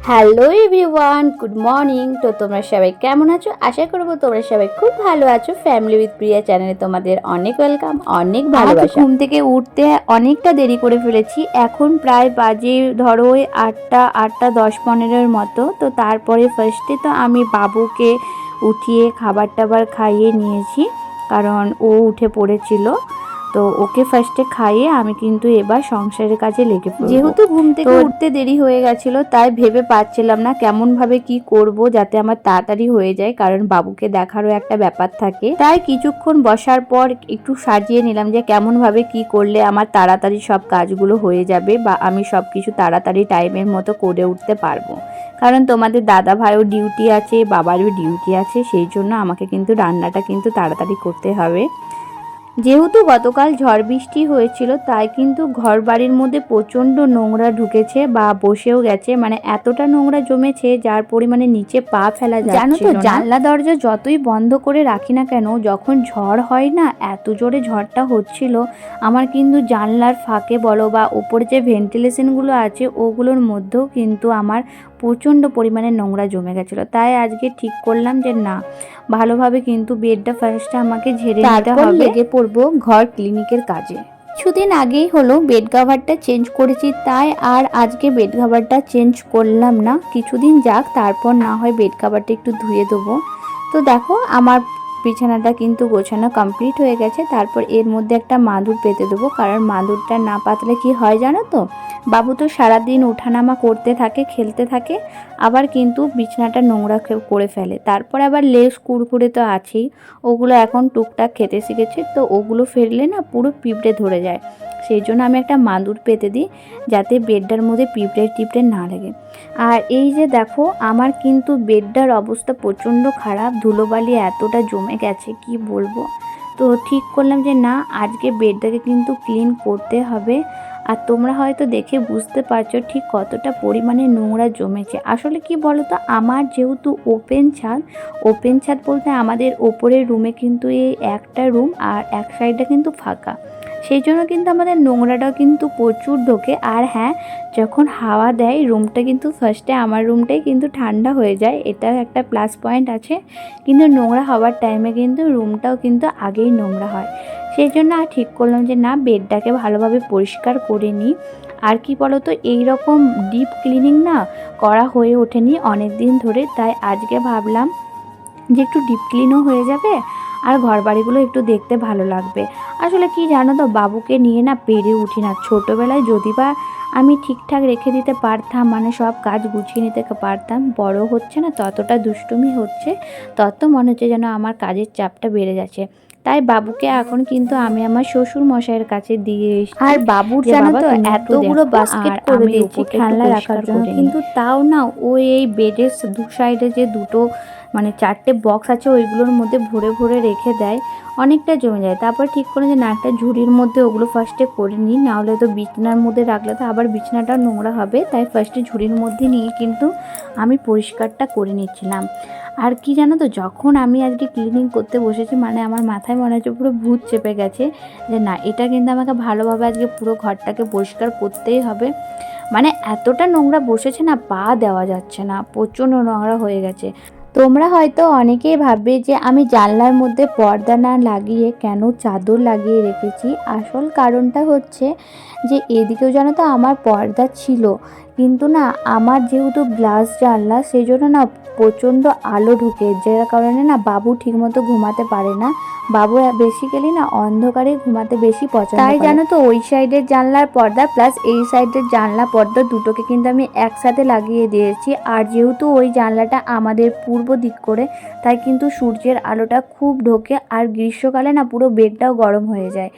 Hello everyone, good morning. তো তোমরা সবাই কেমন আছো? আশা করবো তোমরা সবাই খুব ভালো আছো। ফ্যামিলি উইথ প্রিয়া চ্যানেলে তোমাদের অনেক ওয়েলকাম, অনেক ভালোবাসা। ঘুম থেকে উঠতে অনেকটা দেরি করে ফেলেছি। এখন প্রায় বাজে ধরো ওই 8টা 10-15 মতো। তো তারপরে ফার্স্টে তো আমি বাবুকে উঠিয়ে খাবার টাবার খাইয়ে নিয়েছি, কারণ ও উঠে পড়েছিল। তো ওকে ফার্স্টে খাইয়ে আমি কিন্তু এবার সংসারের কাজে লেগে পড়ব। যেহেতু ঘুম থেকে উঠতে দেরি হয়ে গেছিলো, তাই ভেবে পাচ্ছিলাম না কেমনভাবে কি করব যাতে আমার তাড়াতাড়ি হয়ে যায়, কারণ বাবুকে দেখারও একটা ব্যাপার থাকে। তাই কিছুক্ষণ বসার পর একটু সাজিয়ে নিলাম যে কেমনভাবে কি করলে আমার তাড়াতাড়ি সব কাজগুলো হয়ে যাবে বা আমি সব কিছু তাড়াতাড়ি টাইমের মতো করে উঠতে পারবো। কারণ তোমাদের দাদা ভাইও ডিউটি আছে, বাবারও ডিউটি আছে, সেই জন্য আমাকে কিন্তু রান্নাটা কিন্তু তাড়াতাড়ি করতে হবে। যেহেতু গতকাল ঝড় বৃষ্টি হয়েছিল, তাই কিন্তু ঘর বাড়ির মধ্যে প্রচণ্ড নোংরা ঢুকেছে বা বসেও গেছে, মানে এতটা নোংরা জমেছে যার পরিমাণে নিচে পা ফেলা যাচ্ছিল না। জানো তো, জানলা দরজা যতই বন্ধ করে রাখি না কেন, যখন ঝড় হয় না, এত জোরে ঝড়টা হচ্ছিল, আমার কিন্তু জানলার ফাঁকে বলো বা ওপরে যে ভেন্টিলেশনগুলো আছে ওগুলোর মধ্যেও কিন্তু আমার প্রচণ্ড পরিমাণে নোংরা জমে গেছিলো। তাই আজকে ঠিক করলাম যে না, ভালোভাবে কিন্তু বেডটা ফার্স্টে আমাকে ঝেড়ে নিতে হবে, লেগে পড়বো ঘর ক্লিনিকের কাজে। কিছুদিন আগেই হলো বেড কভারটা চেঞ্জ করেছি, তাই আর আজকে বেড কভারটা চেঞ্জ করলাম না। কিছুদিন যাক, তারপর না হয় বেড কভারটা একটু ধুয়ে দেবো। তো দেখো আমার বিছানাটা কিন্তু গোছানো কমপ্লিট হয়ে গেছে। তারপর এর মধ্যে একটা মাদুর পেতে দেবো, কারণ মাদুরটা না পাতলে কি হয় জানো তো, বাবু তো সারাদিন ওঠানামা করতে থাকে, খেলতে থাকে, আবার কিন্তু বিছানাটা নোংরা করে ফেলে। তারপর আবার লেস কুড়কুড়ে তো আছেই, ওগুলো এখন টুকটাক খেতে শিখেছে, তো ওগুলো ফেললে না পুরো পিঁপড়ে ধরে যায়। সেই জন্য আমি একটা মাদুর পেতে দিই, যাতে বেডটার মধ্যে পিঁপড়ে না লাগে। আর এই যে দেখো, আমার কিন্তু বেডটার অবস্থা প্রচণ্ড খারাপ, ধুলোবালি এতটা জমে গেছে কি বলবো। তো ঠিক করলাম যে না, আজকে বেডটাকে কিন্তু ক্লিন করতে হবে। আর তোমরা হয়তো দেখে বুঝতে পারছো ঠিক কতটা পরিমাণে নোংরা জমেছে। আসলে কি বলো তো, আমার যেহেতু ওপেন ছাদ বলতে আমাদের ওপরের রুমে কিন্তু এই একটা রুম আর এক সাইডটা কিন্তু ফাঁকা, সেই জন্য কিন্তু আমাদের নোংরাটাও কিন্তু প্রচুর ঢোকে। আর হ্যাঁ, যখন হাওয়া দেয় রুমটা কিন্তু ফার্স্টে আমার রুমটাই কিন্তু ঠান্ডা হয়ে যায়, এটা একটা প্লাস পয়েন্ট আছে। কিন্তু নোংরা হওয়ার টাইমে কিন্তু রুমটাও কিন্তু আগেই নোংরা হয়। সেই জন্য আর ঠিক করলাম যে না, বেডটাকে ভালোভাবে পরিষ্কার করে নিই। আর কি বলো তো, এইরকম ডিপ ক্লিনিং না করা হয়ে ওঠেনি অনেক দিন ধরে, তাই আজকে ভাবলাম যে একটু ডিপ ক্লিনও হয়ে যাবে আর ঘর বাড়িগুলো একটু দেখতে ভালো লাগবে। আসলে কি জানো তো, বাবুকে নিয়ে না পেরে উঠি না। ছোটোবেলায় যদি বা আমি ঠিকঠাক রেখে দিতে পারতাম, মানে সব কাজ গুছিয়ে নিতে পারতাম, বড় হচ্ছে না ততটা দুষ্টুমি হচ্ছে, তত মনে হচ্ছে যেন আমার কাজের চাপটা বেড়ে যাচ্ছে। তাই বাবুকে এখন কিন্তু আমি আমার শ্বশুর মশাইয়ের কাছে দিয়ে এসেছি। আর বাবুর জানো তো এতগুলো বাস্কেট করে দিয়েছি খেলনা রাখার জন্য, কিন্তু তাও না ও এই বেডের দু সাইডে যে দুটো মানে 4টে বক্স আছে ওইগুলোর মধ্যে ভরে ভরে রেখে দেয়, অনেকটা জমে যায়। তারপর ঠিক করে যে না, একটা ঝুড়ির মধ্যে ওগুলো ফার্স্টে করে নিই, নাহলে তো বিছানার মধ্যে রাখলে তো আবার বিছানাটা নোংরা হবে। তাই ফার্স্টে ঝুড়ির মধ্যে নিয়ে কিন্তু আমি পরিষ্কারটা করে নিচ্ছিলাম। আর কি জানো তো, যখন আমি আজকে ক্লিনিং করতে বসেছি, মানে আমার মাথায় মনে হচ্ছে পুরো ভূত চেপে গেছে যে না, এটা কিন্তু আমাকে ভালোভাবে আজকে পুরো ঘরটাকে পরিষ্কার করতেই হবে। মানে এতটা নোংরা বসেছে না, পা দেওয়া যাচ্ছে না, প্রচণ্ড নোংরা হয়ে গেছে। তোমরা হয়তো অনেকেই ভাববে যে আমি জানলার মধ্যে পর্দা না লাগিয়ে কেন চাদর লাগিয়ে রেখেছি। আসল কারণটা হচ্ছে যে এদিকেও জানো তো আমার পর্দা ছিল, কিন্তু না আমার যেহেতু গ্লাস জানলা, সেই জন্য না প্রচণ্ড আলো ঢুকে, যার কারণে না বাবু ঠিকমতো ঘুমাতে পারে না। বাবু বেসিক্যালি না অন্ধকারে ঘুমাতে বেশি পছন্দ করে। তাই জানো তো, ওই সাইডের জানলার পর্দা প্লাস এই সাইডের জানলা পর্দা দুটোকে কিন্তু আমি একসাথে লাগিয়ে দিয়েছি। আর যেহেতু ওই জানলাটা আমাদের পূর্ব দিক করে, তাই কিন্তু সূর্যের আলোটা খুব ঢোকে, আর গ্রীষ্মকালে না পুরো বেডটাও গরম হয়ে যায়।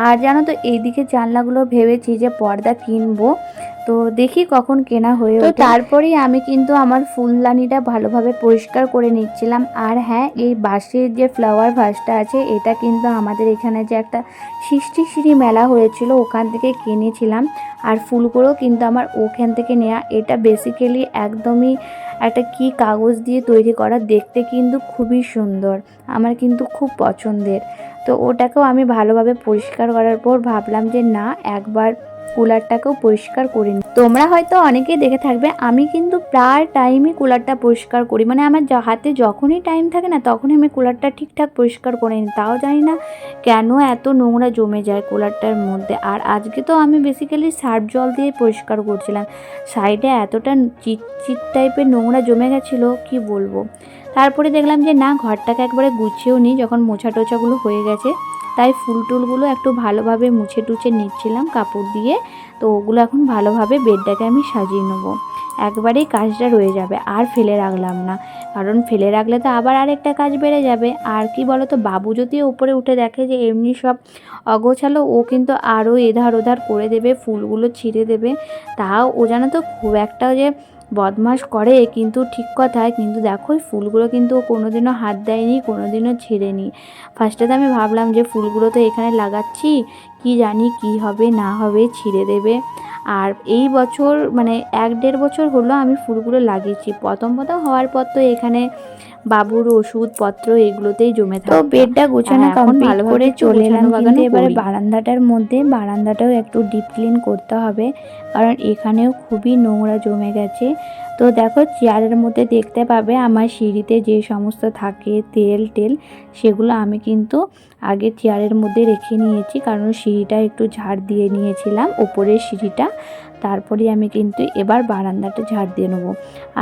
আর জানো তো, এইদিকে জানলাগুলো ভেবেছি যে পর্দা কিনবো, তো দেখি কখন কেনা হয়ে ওঠে। তো তারপরেই আমি কিন্তু আমার ফুলদানিটা ভালোভাবে পরিষ্কার করে নিচ্ছিলাম। আর হ্যাঁ, এই বাঁশের যে ফ্লাওয়ার ভাসটা আছে, এটা কিন্তু আমাদের এখানে যে একটা সৃষ্টিশ্রী মেলা হয়েছিল ওখান থেকে কিনেছিলাম। আর ফুলগুলো কিন্তু আমার ওখান থেকে নেওয়া। এটা বেসিক্যালি একদমই একটা কি কাগজ দিয়ে তৈরি করা, দেখতে কিন্তু খুবই সুন্দর, আমার কিন্তু খুব পছন্দের। তো ওটাকেও আমি ভালোভাবে পরিষ্কার করার পর ভাবলাম যে না, একবার কুলারটাকেও পরিষ্কার করে নিই। তোমরা হয়তো অনেকেই দেখে থাকবে, আমি কিন্তু প্রায় টাইমই কুলারটা পরিষ্কার করি, মানে আমার হাতে যখনই টাইম থাকে না তখনই আমি কুলারটা ঠিকঠাক পরিষ্কার করে নিই। তাও জানি না কেন এত নোংরা জমে যায় কুলারটার মধ্যে। আর আজকে তো আমি বেসিক্যালি সার্ফ জল দিয়ে পরিষ্কার করছিলাম, সাইডে এতটা চিটচিট টাইপের নোংরা জমে গেছিলো কি বলবো। তারপরে দেখলাম যে না, ঘরটাকে একবারে গুছিয়েও নিই, যখন মোছা টোছাগুলো হয়ে গেছে তাই ফুল টুলগুলো একটু ভালোভাবে মুছে টুছে নিচ্ছিলাম কাপড় দিয়ে। তো ওগুলো এখন ভালোভাবে বেডটাকে আমি সাজিয়ে নেবো, একবারেই কাজটা রয়ে যাবে, আর ফেলে রাখলাম না, কারণ ফেলে রাখলে তো আবার আরেকটা কাজ বেড়ে যাবে। আর কি বলো তো, বাবু যদি ওপরে উঠে দেখে যে এমনি সব অগোছালো, ও কিন্তু আরও এধার ওধার করে দেবে, ফুলগুলো ছিঁড়ে দেবে। তাও ও জানো তো খুব একটা যে বদমাশ করে, কিন্তু ঠিক কথায়, কিন্তু দেখো ওই ফুলগুলো কিন্তু ও কোনোদিনও হাত দেয়নি, কোনোদিনও ছেড়েনি। ফার্স্টে তো আমি ভাবলাম যে ফুলগুলো তো এখানে লাগাচ্ছি, কি জানি কি হবে না হবে, ছিঁড়ে দেবে। আর এই বছর মানে 1-1.5 বছর হলো আমি ফুলগুলো লাগিয়েছি, প্রথম হওয়ার পর তো এখানে বাবুর ওষুধপত্র এগুলোতেই জমে থাকে। তো বেডটা গোছানো কমপ্লিট করে চলে এলাম কিন্তু এবারে বারান্দাটার মধ্যে। বারান্দাটাও একটু ডিপ ক্লিন করতে হবে, কারণ এখানেও খুবই নোংরা জমে গেছে। তো দেখো চেয়ারের মধ্যে দেখতে পাবে আমার সিঁড়িতে যে সমস্ত থাকে তেল টেল, সেগুলো আমি কিন্তু আগে চেয়ারের মধ্যে রেখে নিয়েছি, কারণ সিঁড়িটা একটু ঝাড় দিয়ে নিয়েছিলাম, ওপরের সিঁড়িটা। তারপরে আমি কিন্তু এবার বারান্দাটা ঝাড় দিয়ে নেবো।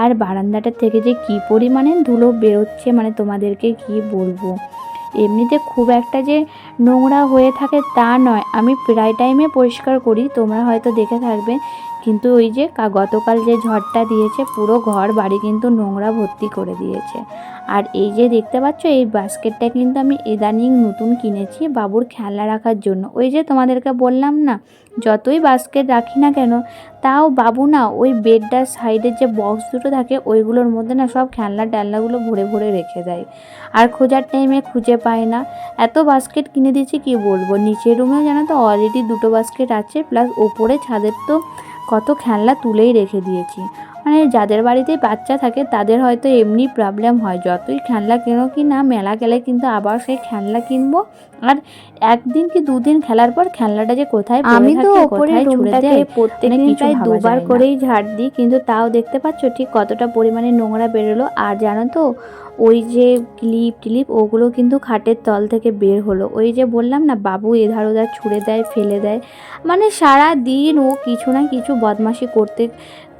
আর বারান্দাটার থেকে যে কি পরিমাণে ধুলো বেরোচ্ছে, মানে তোমাদেরকে কি বলবো। এমনিতে খুব একটা যে নোংরা হয়ে থাকে তা নয়, আমি প্রায় টাইমে পরিষ্কার করি, তোমরা হয়তো দেখে থাকবে। কিন্তু ওই যে গতকাল যে ঝড়টা দিয়েছে, পুরো ঘর বাড়ি কিন্তু নোংরা ভর্তি করে দিয়েছে। আর এই যে দেখতে পাচ্ছ, এই বাস্কেটটা কিন্তু আমি ইদানিং নতুন কিনেছি বাবুর খেলনা রাখার জন্য। ওই যে তোমাদেরকে বললাম না, যতই বাস্কেট রাখি না কেন, তাও বাবু না ওই বেডটার সাইডের যে বক্স দুটো থাকে ওইগুলোর মধ্যে না সব খেলনা টেলনাগুলো ভরে ভরে রেখে দেয়, আর খোঁজার টাইমে খুঁজে পায় না। এত বাস্কেট কিনে দিয়েছি কি বলবো। নিচের রুমেও জানো তো অলরেডি 2টো বাস্কেট আছে, প্লাস ওপরে ছাদের তো কত খেলনা তুলেই রেখে দিয়েছি। মানে যাদের বাড়িতে বাচ্চা থাকে তাদের হয়তো এমনি প্রবলেম হয়, যতই খেলনা কেনো কি না, মেলা গেলে কিন্তু আবার সেই খেলনা কিনবো, আর 1 দিন কি 2 দিন খেলার পর খেলনাটা যে কোথায় আমি তো ওপরে রুমটাকে প্রত্যেকদিন প্রায় 2বার করেই ঝাড় দিই, কিন্তু তাও দেখতে পাচ্ছ ঠিক কতটা পরিমাণে নোংরা বেরোলো। আর জানো তো ওই যে ক্লিপ টিলিপ ওগুলো কিন্তু খাটের তল থেকে বের হলো। ওই যে বললাম না, বাবু এধার ওধার ছুঁড়ে দেয়, ফেলে দেয়, মানে সারা দিন ও কিছু না কিছু বদমাশি করতে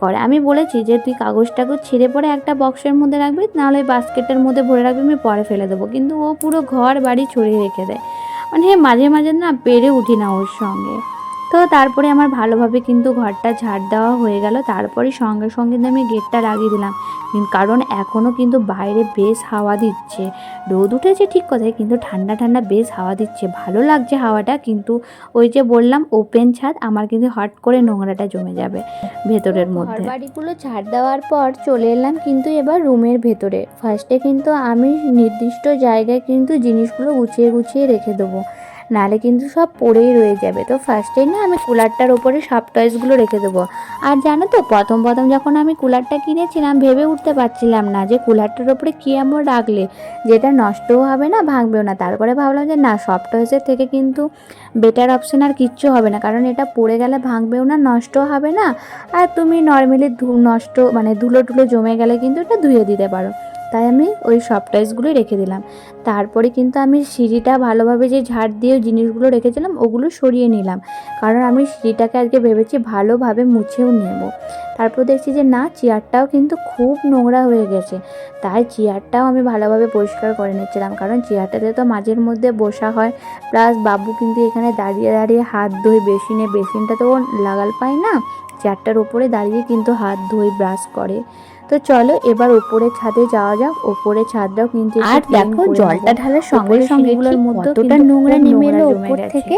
করে। আমি বলেছি যে তুই কাগজটাকে ছিঁড়ে পরে একটা বক্সের মধ্যে রাখবি, নাহলে বাস্কেটের মধ্যে ভরে রাখবি, আমি পরে ফেলে দেবো, কিন্তু ও পুরো ঘর বাড়ি ছড়িয়ে রেখে দেয়। মানে মাঝে মাঝে না পেরে উঠি না ওর সঙ্গে। তো তারপরে আমার ভালোভাবে কিন্তু ঘরটা ঝাড় দেওয়া হয়ে গেল। তারপরে সঙ্গে সঙ্গে কিন্তু আমি গেটটা লাগিয়ে দিলাম, কারণ এখনও কিন্তু বাইরে বেশ হাওয়া দিচ্ছে। রোদ উঠেছে ঠিক কথাই, কিন্তু ঠান্ডা ঠান্ডা বেশ হাওয়া দিচ্ছে, ভালো লাগছে হাওয়াটা। কিন্তু ওই যে বললাম ওপেন ছাদ, আমার কিন্তু হট করে নোংরাটা জমে যাবে ভেতরের মধ্যে। বাড়িগুলো ঝাড় দেওয়ার পর চলে এলাম কিন্তু এবার রুমের ভেতরে। ফার্স্টে কিন্তু আমি নির্দিষ্ট জায়গায় কিন্তু জিনিসগুলো গুছিয়ে গুছিয়ে রেখে দেবো, নাহলে কিন্তু সব পড়েই রয়ে যাবে। তো ফার্স্টেই না আমি কুলারটার ওপরে সব টয়েসগুলো রেখে দেবো। আর জানো তো প্রথম যখন আমি কুলারটা কিনেছিলাম, ভেবে উঠতে পারছিলাম না যে কুলারটার ওপরে কী এমন রাখলে যেটা নষ্টও হবে না, ভাঙবেও না। তারপরে ভাবলাম যে না, সব টয়েসের থেকে কিন্তু বেটার অপশন আর কিচ্ছু হবে না, কারণ এটা পড়ে গেলে ভাঙবেও না, নষ্টও হবে না। আর তুমি নর্মালি নষ্ট মানে ধুলো টুলো জমে গেলে কিন্তু এটা ধুয়ে দিতে পারো। তাই আমি ওই সব টয়েসগুলোই রেখে দিলাম। তারপরে কিন্তু আমি সিঁড়িটা ভালোভাবে যে ঝাড় দিয়ে জিনিসগুলো রেখেছিলাম ওগুলো সরিয়ে নিলাম, কারণ আমি সিঁড়িটাকে আজকে ভেবেছি ভালোভাবে মুছেও নেব। তারপর দেখছি যে না, চেয়ারটাও কিন্তু খুব নোংরা হয়ে গেছে, তাই চেয়ারটাও আমি ভালোভাবে পরিষ্কার করে নিচ্ছিলাম, কারণ চেয়ারটাতে তো মাঝের মধ্যে বসা হয়, প্লাস বাবু কিন্তু এখানে দাঁড়িয়ে দাঁড়িয়ে হাত ধোয় বেসিনটা তো ও লাগাল পায় না, চেয়ারটার ওপরে দাঁড়িয়ে কিন্তু হাত ধোয়, ব্রাশ করে। তো চলো এবার উপরে ছাদে যাওয়া যাক। উপরে ছাদটাও কিন্তু আর দেখো জলটা ঢালার সঙ্গে সঙ্গে এগুলোর মধ্যে কতটা নোংরা নেমে এলো উপর থেকে,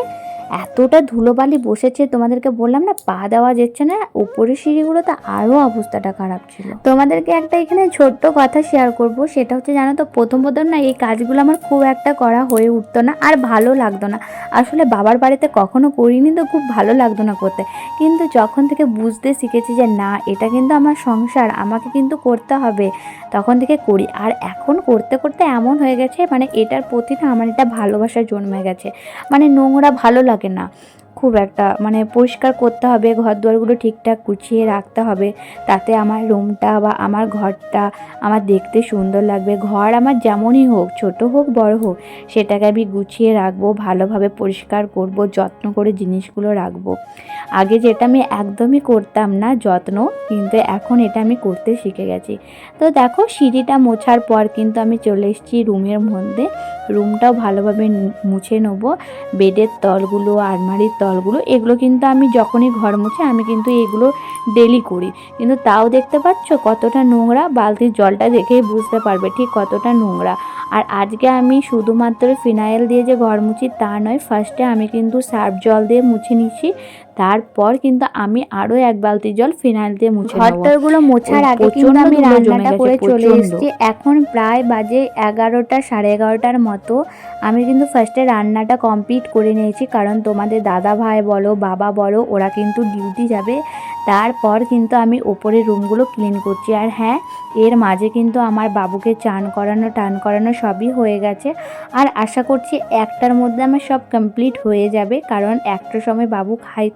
এতটা ধুলোবালি বসেছে, তোমাদেরকে বললাম না পা দেওয়া যাচ্ছে না। উপরের সিঁড়িগুলো তো আরও অবস্থাটা খারাপ ছিল। তোমাদেরকে একটা এখানে ছোট্ট কথা শেয়ার করব, সেটা হচ্ছে জানো তো প্রথম না এই কাজগুলো আমার খুব একটা করা হয়ে উঠতো না, আর ভালো লাগতো না। আসলে বাবার বাড়িতে কখনো করিনি তো খুব ভালো লাগতো না করতে, কিন্তু যখন থেকে বুঝতে শিখেছি যে না এটা কিন্তু আমার সংসার, আমাকে কিন্তু করতে হবে, তখন থেকে করি। আর এখন করতে করতে এমন হয়ে গেছে, মানে এটার প্রতি না আমার এটা ভালোবাসা জন্মে গেছে, মানে নোংরা ভালো লাগে না। খুব একটা মানে পরিষ্কার করতে হবে, ঘর দুয়ারগুলো ঠিকঠাক গুছিয়ে রাখতে হবে, তাতে আমার রুমটা বা আমার ঘরটা আমার দেখতে সুন্দর লাগবে। ঘর আমার যেমনই হোক, ছোট হোক বড় হোক, সেটাকে আমি গুছিয়ে রাখবো, ভালোভাবে পরিষ্কার করব, যত্ন করে জিনিসগুলো রাখবো। আগে যেটা আমি একদমই করতাম না যত্ন, কিন্তু এখন এটা আমি করতে শিখে গেছি। তো দেখো সিঁড়িটা মোছার পর কিন্তু আমি চলে এসেছি রুমের মধ্যে। রুমটাও ভালোভাবে মুছে নেবো, বেডের তলগুলো, আলমারির তলগুলো, এগুলো কিন্তু আমি যখনই ঘর মুছি আমি কিন্তু এগুলো ডেলি করি, কিন্তু তাও দেখতে পাচ্ছ কতটা নোংরা, বালতির জলটা দেখেই বুঝতে পারবে ঠিক কতটা নোংরা। আর আজকে আমি শুধুমাত্র ফিনাইল দিয়ে যে ঘর মুছি তা নয়, ফার্স্টে আমি কিন্তু সার্ফ জল দিয়ে মুছে নিচ্ছি, তারপর কিন্তু আমি আরও 1 বালতি জল ফিনাইল দিয়ে মুছে নেব। ঘরটারগুলো মোছার আগে কিন্তু আমি রান্নাটা করে চলে এসেছি। এখন প্রায় বাজে 11টা, সাড়ে 11টার মতো। আমি কিন্তু ফার্স্টে রান্নাটা কমপ্লিট করে নিয়েছি, কারণ তোমাদের দাদা ভাই বলো, বাবা বলো, ওরা কিন্তু ডিউটি যাবে। তারপর কিন্তু আমি ওপরের রুমগুলো ক্লিন করছি। আর হ্যাঁ, এর মাঝে কিন্তু আমার বাবুকে চান করানো টান করানো সবই হয়ে গেছে। আর আশা করছি 1টার মধ্যে আমার সব কমপ্লিট হয়ে যাবে, কারণ 1টার সময় বাবু খায়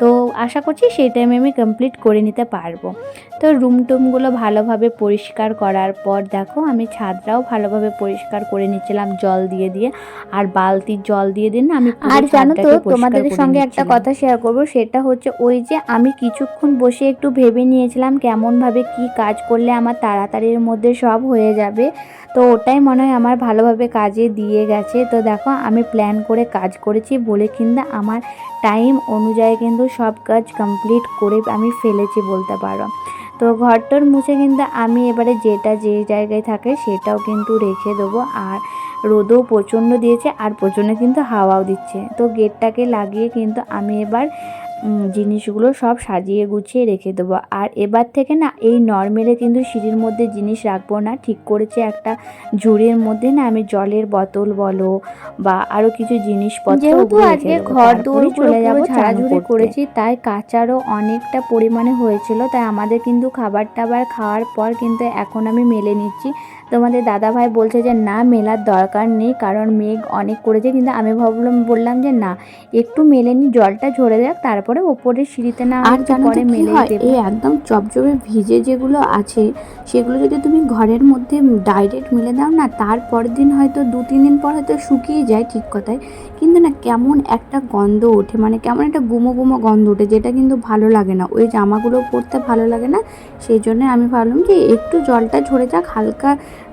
তো আশা করছি সেই টাইমে আমি কমপ্লিট করে নিতে পারবো। তো রুম টুমগুলো ভালোভাবে পরিষ্কার করার পর দেখো আমি ছাদটাও ভালোভাবে পরিষ্কার করে নিচ্ছিলাম জল দিয়ে দিয়ে, আর বালতির জল দিয়ে দিন আমি। আর জানো তো, তোমাদের সঙ্গে একটা কথা শেয়ার করব, সেটা হচ্ছে ওই যে আমি কিছুক্ষণ বসে একটু ভেবে নিয়েছিলাম কেমনভাবে কি কাজ করলে আমার তাড়াতাড়ির মধ্যে সব হয়ে যাবে, তো ওটাই মনে হয় আমার ভালোভাবে কাজে দিয়ে গেছে। তো দেখো আমি প্ল্যান করে কাজ করেছি বলে কিন্তু আমার টাইম অনুযায়ী কিন্তু সব কাজ কমপ্লিট করে আমি ফেলেছি বলতে পারো। তো ঘরটার মুছে কিন্তু আমি এবারে যেটা যে জায়গায় থাকে সেটাও কিন্তু রেখে দেবো। আর রোদও প্রচণ্ড দিয়েছে আর প্রচণ্ড কিন্তু হাওয়াও দিচ্ছে, তো গেটটাকে লাগিয়ে কিন্তু আমি এবার জিনিসগুলো সব সাজিয়ে গুছিয়ে রেখে দেবো। আর এবার থেকে না এই নর্মালে কিন্তু সিঁড়ির মধ্যে জিনিস রাখবো না, ঠিক করেছে একটা ঝুড়ির মধ্যে না আমি জলের বোতল বলো বা আরও কিছু জিনিসপত্র, যেহেতু আজকে ঘর দৌড় চলে যাবো ঝাড়াঝুড়ি করেছি, তাই কাচারও অনেকটা পরিমাণে হয়েছিল, তাই আমাদের কিন্তু খাবার টাবার খাওয়ার পর কিন্তু এখন আমি মেলে নিচ্ছি। তোমাদের দাদাভাই বলছে যে না মেলার দরকার নেই, কারণ মেঘ অনেক করেছে, কিন্তু আমি বললাম যে না, একটু মেলে নি, জলটা ঝরে যাক, তারপরে ওপরের সিঁড়িতে না আর পরে মেলে দেব। এই একদম চপচপে ভিজে যেগুলো আছে সেগুলো যদি তুমি ঘরের মধ্যে ডাইরেক্ট মেলে দাও না, তারপরের দিন হয়তো 2-3 দিন পর হয়তো শুকিয়ে যায়, ঠিক কথাই, কিন্তু না কেমন একটা গন্ধ ওঠে, মানে কেমন একটা গুমো গুমো গন্ধ ওঠে, যেটা কিন্তু ভালো লাগে না, ওই জামাগুলো পরতে ভালো লাগে না। সেই জন্য আমি ভাবলাম যে একটু জলটা ঝরে যাক, হালকা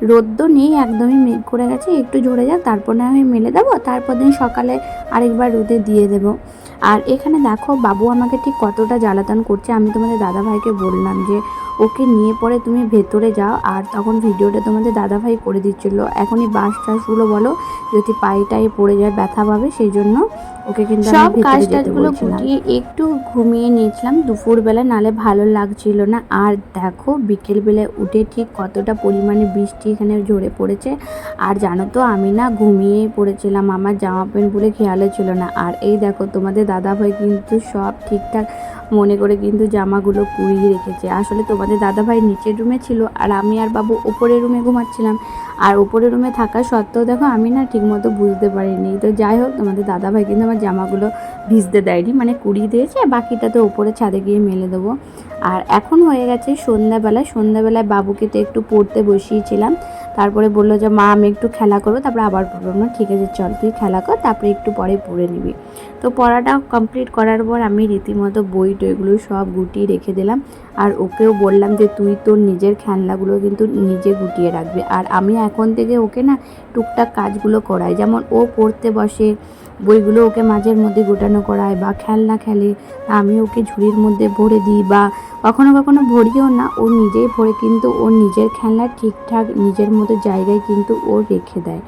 রোদ্দ নেই, একদমই মেঘ করে গেছে, একটু ঝরে যাক, তারপর না আমি মেলে দেবো, তারপর দিন সকালে আরেকবার রোদে দিয়ে দেবো। আর এখানে দেখো বাবু আমাকে ঠিক কতটা জ্বালাতন করছে। আমি তোমাদের দাদাভাইকে বললাম যে ওকে নিয়ে পরে তুমি ভেতরে যাও, আর তখন ভিডিওটা তোমাদের দাদাভাই করে দিচ্ছিল। এখনই বাস টাসগুলো বলো যদি পায়ে টায়ে পড়ে যায় ব্যথা পাবে, সেই জন্য ওকে কিন্তু সব কাজ টাজগুলো গুটিয়ে একটু ঘুমিয়ে নিয়েছিলাম দুপুরবেলা, নালে ভালো লাগছিল না। আর দেখো বিকেলবেলায় উঠে ঠিক কতটা পরিমাণে বৃষ্টি এখানে ঝরে পড়েছে। আর জানো তো আমি না ঘুমিয়েই পড়েছিলাম, আমার জামা প্যান্ট বলে খেয়ালে ছিল না। আর এই দেখো তোমাদের দাদাভাই কিন্তু সব ঠিকঠাক মনে করে কিন্তু জামাগুলো কুড়িয়ে রেখেছে। আসলে তোমাদের দাদাভাই নিচের রুমে ছিল আর আমি আর বাবু ওপরের রুমে ঘুমাচ্ছিলাম, আর ওপরের রুমে থাকা সত্ত্বেও দেখো আমি না ঠিকমতো বুঝতে পারিনি। তো যাই হোক, তোমাদের দাদাভাই কিন্তু আমার জামাগুলো ভিজতে দেয়নি, মানে কুড়িয়ে দিয়েছে, বাকিটা তো ওপরে ছাদে গিয়ে মেলে দেবো। আর এখন হয়ে গেছে সন্ধ্যাবেলায় বাবুকে তো একটু পড়তে বসিয়েছিলাম, তারপরে বললো যে মা আমি একটু খেলা করবো, তারপরে আবার পড়বো না, ঠিক আছে চল তুই খেলা কর, তারপরে একটু পরে পড়ে নিবি। তো পড়াটা কমপ্লিট করার পর আমি রীতিমতো বই টইগুলো সব গুটিয়ে রেখে দিলাম। আর ওকেও বললাম যে তুই তোর নিজের খেলনাগুলো কিন্তু নিজে গুটিয়ে রাখবি। আর আমি এখন থেকে ওকে না টুকটাক কাজগুলো করাই, যেমন ও পড়তে বসে বইগুলো ওকে মাঝের মধ্যে গোটানো করায়, বা খেলনা খেলে আমি ওকে ঝুড়ির মধ্যে ভরে দিই, বা কখনো কখনো ভরিও না, ও নিজেই ভরে কিন্তু ওর নিজের খেলনা ঠিকঠাক নিজের মতো জায়গায় কিন্তু ও রেখে দেয়।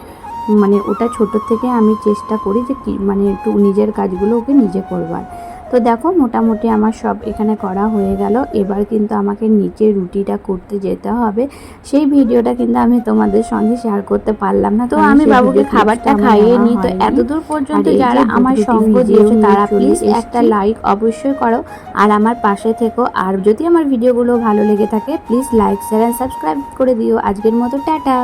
মানে ওটা ছোটোর থেকে আমি চেষ্টা করি যে কি মানে একটু নিজের কাজগুলো ওকে নিজে করবার। তো দেখো মোটামুটি আমার সব এখানে করা হয়ে গেল। এবার কিন্তু আমাকে নিচে রুটিটা করতে যেতে হবে, সেই ভিডিওটা কিন্তু আমি তোমাদের সঙ্গে শেয়ার করতে পারলাম না। তো আমি বাবুকে খাবারটা খাইয়ে নিই। তো এতদূর পর্যন্ত যারা আমার সঙ্গ দিয়েছো তারা প্লিজ একটা লাইক অবশ্যই করো আর আমার পাশে থেকো। আর যদি আমার ভিডিওগুলো ভালো লেগে থাকে please like share and subscribe করে দিও। আজকের মতো টাটা।